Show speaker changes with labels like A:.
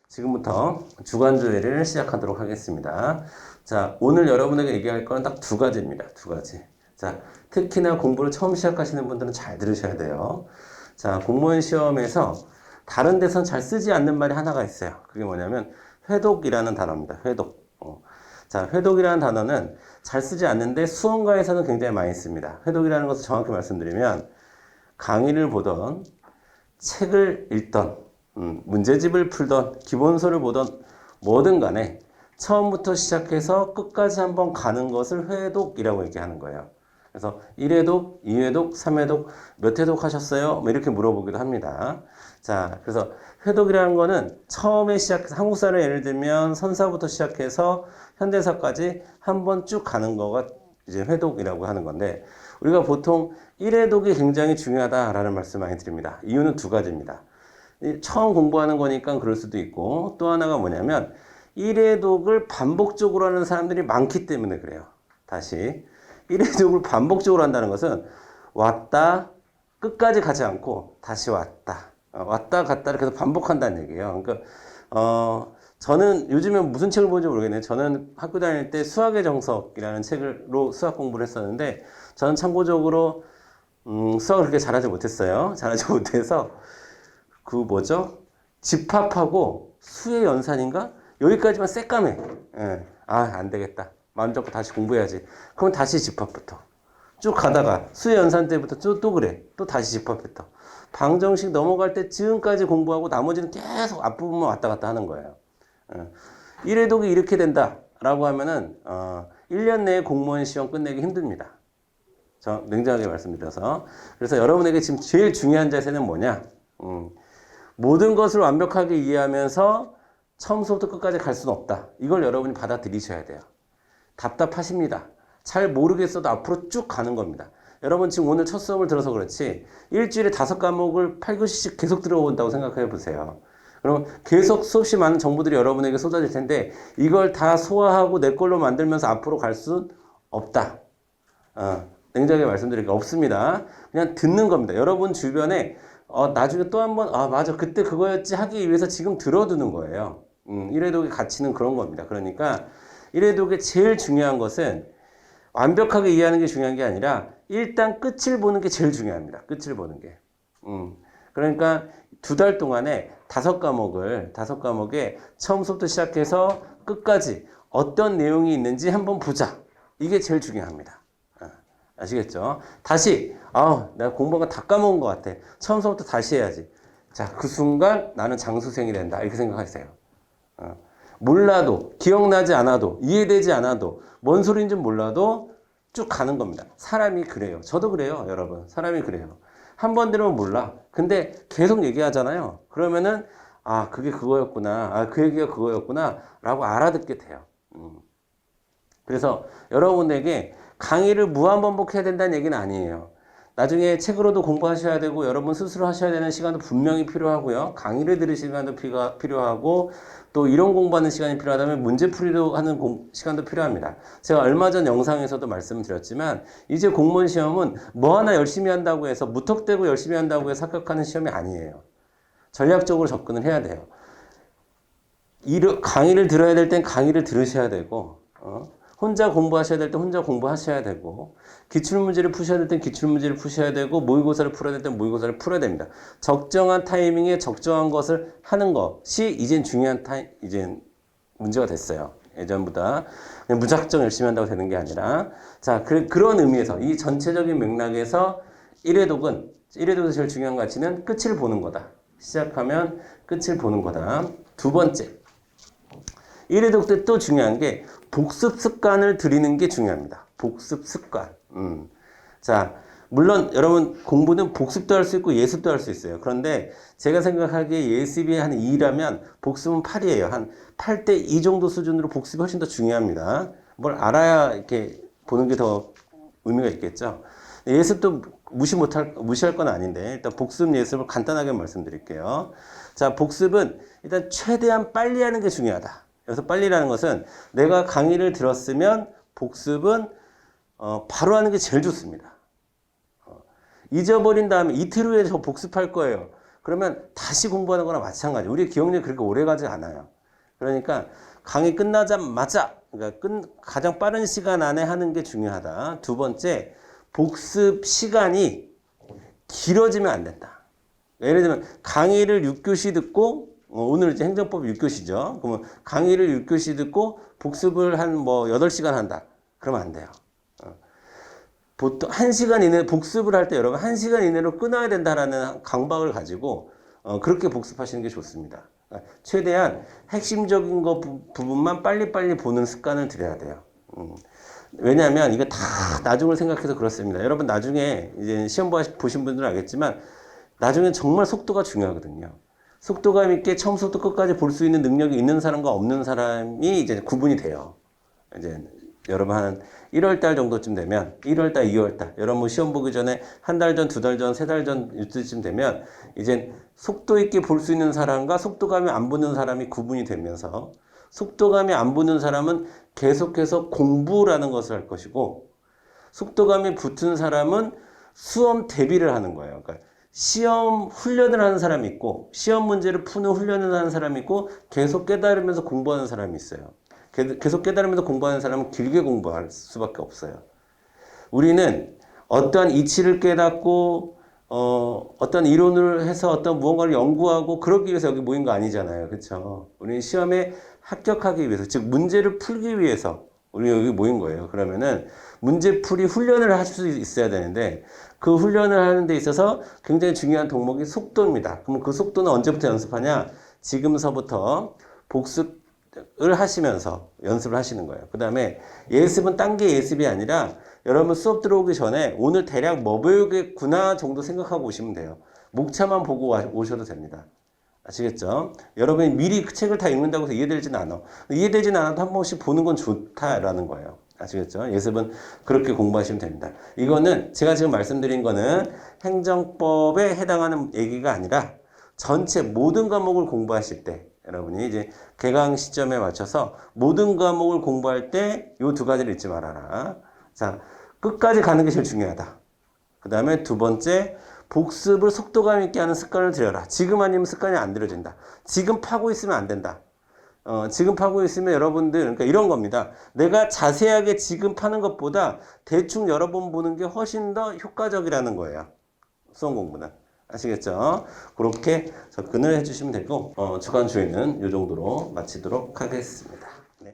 A: 지금부터 주간조회를 시작하도록 하겠습니다. 자, 오늘 여러분에게 얘기할 건 딱 두 가지입니다. 두 가지. 자, 특히나 공부를 처음 시작하시는 분들은 잘 들으셔야 돼요. 자, 공무원 시험에서 다른 데선 잘 쓰지 않는 말이 하나가 있어요. 그게 뭐냐면 회독이라는 단어입니다. 회독. 자, 회독이라는 단어는 잘 쓰지 않는데 수험가에서는 굉장히 많이 씁니다. 회독이라는 것을 정확히 말씀드리면 강의를 보던, 책을 읽던, 문제집을 풀던, 기본서를 보던 뭐든 간에 처음부터 시작해서 끝까지 한번 가는 것을 회독이라고 얘기하는 거예요. 그래서 1회독, 2회독, 3회독, 몇 회독 하셨어요? 뭐 이렇게 물어보기도 합니다. 자, 그래서 회독이라는 거는 처음에 시작해서 한국사를 예를 들면 선사부터 시작해서 현대사까지 한번 쭉 가는 거가 이제 회독이라고 하는 건데, 우리가 보통 1회독이 굉장히 중요하다라는 말씀 많이 드립니다. 이유는 두 가지입니다. 처음 공부하는 거니까 그럴 수도 있고, 또 하나가 뭐냐면 1회독을 반복적으로 하는 사람들이 많기 때문에 그래요. 다시 1회독을 반복적으로 한다는 것은 왔다 끝까지 가지 않고 다시 왔다 왔다 갔다 이렇게 반복한다는 얘기예요. 그러니까 저는 요즘에 무슨 책을 보는지 모르겠네요. 저는 학교 다닐 때 수학의 정석이라는 책으로 수학 공부를 했었는데, 저는 참고적으로 수학을 그렇게 잘하지 못했어요. 잘하지 못해서 그 뭐죠? 집합하고 수의 연산인가? 여기까지만 새까매. 예. 아, 안 되겠다. 마음 잡고 다시 공부해야지. 그럼 다시 집합부터. 쭉 가다가 수의 연산 때부터 또 그래. 또 다시 집합부터. 방정식 넘어갈 때 지금까지 공부하고 나머지는 계속 앞부분만 왔다 갔다 하는 거예요. 1회독이 이렇게 된다라고 하면은 1년 내에 공무원 시험 끝내기 힘듭니다. 저 냉정하게 말씀드려서. 그래서 여러분에게 지금 제일 중요한 자세는 뭐냐? 모든 것을 완벽하게 이해하면서 처음부터 끝까지 갈 수는 없다. 이걸 여러분이 받아들이셔야 돼요. 답답하십니다. 잘 모르겠어도 앞으로 쭉 가는 겁니다. 여러분 지금 오늘 첫 수업을 들어서 그렇지 일주일에 5과목을 8교시씩 계속 들어온다고 생각해 보세요. 그럼 계속 수없이 많은 정보들이 여러분에게 쏟아질 텐데 이걸 다 소화하고 내 걸로 만들면서 앞으로 갈 수는 없다. 냉정하게 말씀드리기가 없습니다. 그냥 듣는 겁니다. 여러분 주변에 나중에 또 한번 맞아 그때 그거였지 하기 위해서 지금 들어두는 거예요. 1회독의 가치는 그런 겁니다. 그러니까 1회독의 제일 중요한 것은 완벽하게 이해하는 게 중요한 게 아니라 일단 끝을 보는 게 제일 중요합니다. 끝을 보는 게. 그러니까 2달 동안에 5과목에 처음부터 시작해서 끝까지 어떤 내용이 있는지 한번 보자. 이게 제일 중요합니다. 아시겠죠? 다시 내가 공부가 다 까먹은 것 같아. 처음부터 다시 해야지. 자, 그 순간 나는 장수생이 된다. 이렇게 생각하세요. 몰라도, 기억나지 않아도, 이해되지 않아도, 뭔 소리인지 몰라도 쭉 가는 겁니다. 사람이 그래요. 저도 그래요, 여러분. 사람이 그래요. 한 번 들으면 몰라. 근데 계속 얘기하잖아요. 그러면은, 그게 그거였구나. 그 얘기가 그거였구나. 라고 알아듣게 돼요. 그래서 여러분에게 강의를 무한반복해야 된다는 얘기는 아니에요. 나중에 책으로도 공부하셔야 되고 여러분 스스로 하셔야 되는 시간도 분명히 필요하고요. 강의를 들을 시간도 필요하고 또 이론 공부하는 시간이 필요하다면 문제풀이도 하는 시간도 필요합니다. 제가 얼마 전 영상에서도 말씀드렸지만 이제 공무원 시험은 뭐 하나 열심히 한다고 해서 무턱대고 열심히 한다고 해서 합격하는 시험이 아니에요. 전략적으로 접근을 해야 돼요. 강의를 들어야 될 땐 강의를 들으셔야 되고 혼자 공부하셔야 될 때 혼자 공부하셔야 되고 기출문제를 푸셔야 될 땐 기출문제를 푸셔야 되고 모의고사를 풀어야 될 땐 모의고사를 풀어야 됩니다. 적정한 타이밍에 적정한 것을 하는 것이 이젠 중요한 이젠 문제가 됐어요. 예전보다 그냥 무작정 열심히 한다고 되는 게 아니라 자 그런 의미에서 이 전체적인 맥락에서 1회독에서 제일 중요한 가치는 끝을 보는 거다. 시작하면 끝을 보는 거다. 두 번째 1회독 때 또 중요한 게 복습 습관을 들이는 게 중요합니다. 복습 습관. 자, 물론 여러분 공부는 복습도 할 수 있고 예습도 할 수 있어요. 그런데 제가 생각하기에 예습이 한 2라면 복습은 8이에요. 한 8대 2 정도 수준으로 복습이 훨씬 더 중요합니다. 뭘 알아야 이렇게 보는 게 더 의미가 있겠죠. 예습도 무시할 건 아닌데 일단 복습 예습을 간단하게 말씀드릴게요. 자, 복습은 일단 최대한 빨리 하는 게 중요하다. 여기서 빨리라는 것은 내가 강의를 들었으면 복습은 바로 하는 게 제일 좋습니다. 잊어버린 다음에 이틀 후에 저 복습할 거예요. 그러면 다시 공부하는 거랑 마찬가지. 우리 기억력이 그렇게 오래 가지 않아요. 그러니까 강의 끝나자마자, 그러니까 가장 빠른 시간 안에 하는 게 중요하다. 두 번째, 복습 시간이 길어지면 안 된다. 예를 들면 강의를 6교시 듣고 오늘 이제 행정법 6교시죠. 그러면 강의를 6교시 듣고 복습을 한 뭐 8시간 한다. 그러면 안 돼요. 보통 1시간 이내 복습을 할 때 여러분 1시간 이내로 끊어야 된다라는 강박을 가지고 그렇게 복습하시는 게 좋습니다. 최대한 핵심적인 거 부분만 빨리빨리 보는 습관을 들여야 돼요. 왜냐하면 이거 다 나중을 생각해서 그렇습니다. 여러분 나중에 이제 시험 보신 분들은 알겠지만 나중엔 정말 속도가 중요하거든요. 속도감 있게 처음부터 끝까지 볼 수 있는 능력이 있는 사람과 없는 사람이 이제 구분이 돼요. 이제 여러분 한 1월 달 정도쯤 되면 1월 달, 2월 달 여러분 뭐 시험 보기 전에 한 달 전, 두 달 전, 세 달 전 이때쯤 되면 이제 속도 있게 볼 수 있는 사람과 속도감이 안 붙는 사람이 구분이 되면서 속도감이 안 붙는 사람은 계속해서 공부라는 것을 할 것이고 속도감이 붙은 사람은 수험 대비를 하는 거예요. 그러니까 시험 훈련을 하는 사람이 있고 시험 문제를 푸는 훈련을 하는 사람이 있고 계속 깨달으면서 공부하는 사람이 있어요. 계속 깨달으면서 공부하는 사람은 길게 공부할 수밖에 없어요. 우리는 어떠한 이치를 깨닫고 어떤 이론을 해서 어떤 무언가를 연구하고 그러기 위해서 여기 모인 거 아니잖아요. 그렇죠? 우리는 시험에 합격하기 위해서 즉 문제를 풀기 위해서 우리 여기 모인 거예요. 그러면은 문제풀이 훈련을 할 수 있어야 되는데 그 훈련을 하는 데 있어서 굉장히 중요한 덕목이 속도입니다. 그럼 그 속도는 언제부터 연습하냐? 지금서부터 복습을 하시면서 연습을 하시는 거예요. 그 다음에 예습은 딴 게 예습이 아니라 여러분 수업 들어오기 전에 오늘 대략 뭐 배우겠구나 정도 생각하고 오시면 돼요. 목차만 보고 오셔도 됩니다. 아시겠죠? 여러분이 미리 그 책을 다 읽는다고 해서 이해되지는 않아. 이해되지는 않아도 한 번씩 보는 건 좋다라는 거예요. 아시겠죠? 예습은 그렇게 공부하시면 됩니다. 이거는 제가 지금 말씀드린 거는 행정법에 해당하는 얘기가 아니라 전체 모든 과목을 공부하실 때 여러분이 이제 개강 시점에 맞춰서 모든 과목을 공부할 때 이 두 가지를 잊지 말아라. 자, 끝까지 가는 게 제일 중요하다. 그 다음에 두 번째, 복습을 속도감 있게 하는 습관을 들여라. 지금 아니면 습관이 안 들여진다. 지금 파고 있으면 안 된다. 지금 파고 있으면 여러분들, 그러니까 이런 겁니다. 내가 자세하게 지금 파는 것보다 대충 여러 번 보는 게 훨씬 더 효과적이라는 거예요. 수험 공부는. 아시겠죠? 그렇게 접근을 해주시면 되고, 주간 주의는 이 정도로 마치도록 하겠습니다.